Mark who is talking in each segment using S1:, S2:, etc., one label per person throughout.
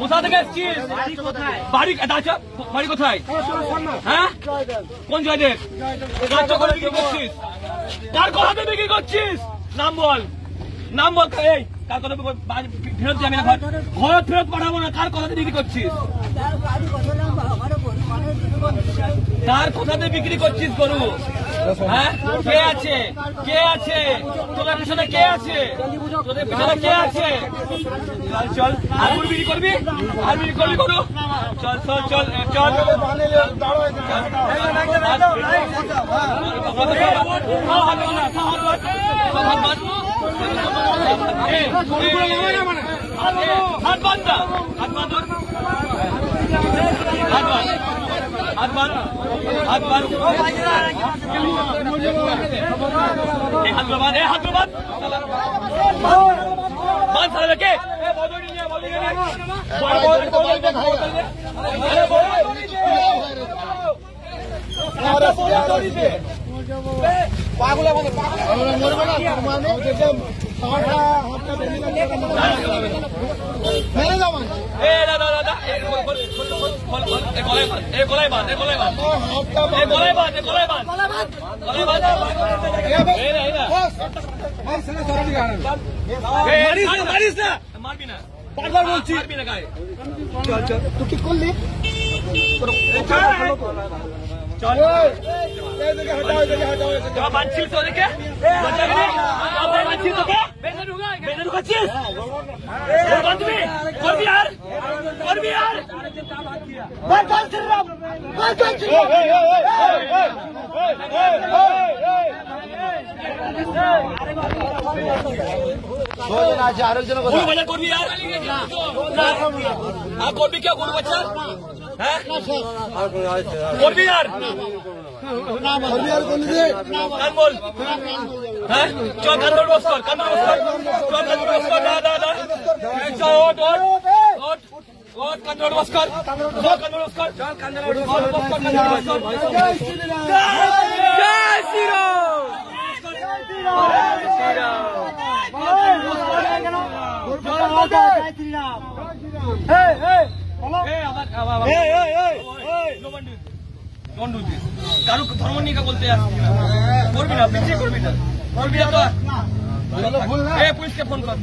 S1: কোথা থেকে এসছিস? বাড়ি কোথায়? হ্যাঁ, কোন জয়দেব? বিক্রি করছিস? কার কথাতে বিক্রি করছিস? নাম বল, নাম বল। এই কার কথা ফেরত যাবি না, ঘর ফেরত পাঠাবো না। কার কথাতে বিক্রি করছিস? কার কথাতে বিক্রি করছিস গরু? হ্যাঁ, কে আছে? কে আছে তোদের পিছনে? কে আছে তোদের পিছনে? কে আছে? চল, আর বিক্রি করবি? আর বিক্রি করবি গরু? চল চল চল চল। হাত বান্ধ, হাত বান্ধ, হাত বান্ধ, হাত বান্ধ, হাত বান্ধ, হাত বান্ধ, বান্ধ সালা কে? পাগলা মারবি না, পাগল বলছি। মারবি না গায়ে। চল চল, তুই কি করলি? চল বাঁধছিস তোদেরকে? বাঁধছিস তোকে? বেঁধে ঢুকাচ্ছিস? বাঁধবি? করবি আর? করবি আর? আরেকজন করবি আর? করবি কেউ গরু বাচ্চা? হ্যাঁ, করবি আর? বল। হ্যাঁ, চল কান্দর বস কর, কান্দর বস কর, চল কান্দর বস কর। ওট কান্দর বস কর, কান্দর বস কর, চল কান্দর বস কর, কান্দর বস কর। জয় শ্রীরাম, জয় শ্রীরাম, জয় শ্রীরাম। কারো ধর্ম নিয়ে বলতে করবি না, পিছিয়ে করবি না, করবি না তো। পুলিশকে ফোন কর।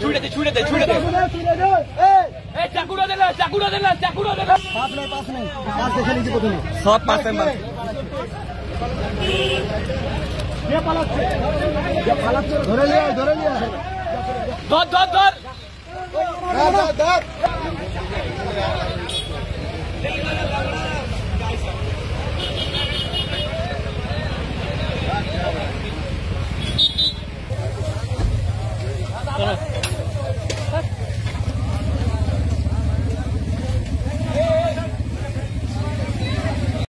S1: ছুড়ে দে, ছুড়ে দে, ছুড়ে দে। চাকুড়া দিলে, চাকুড়া দিলে, চাকুড়া দিলে। সব পাশে ধরে লিয়া, ধরে লিয়া, ধর ধর ধর। ধর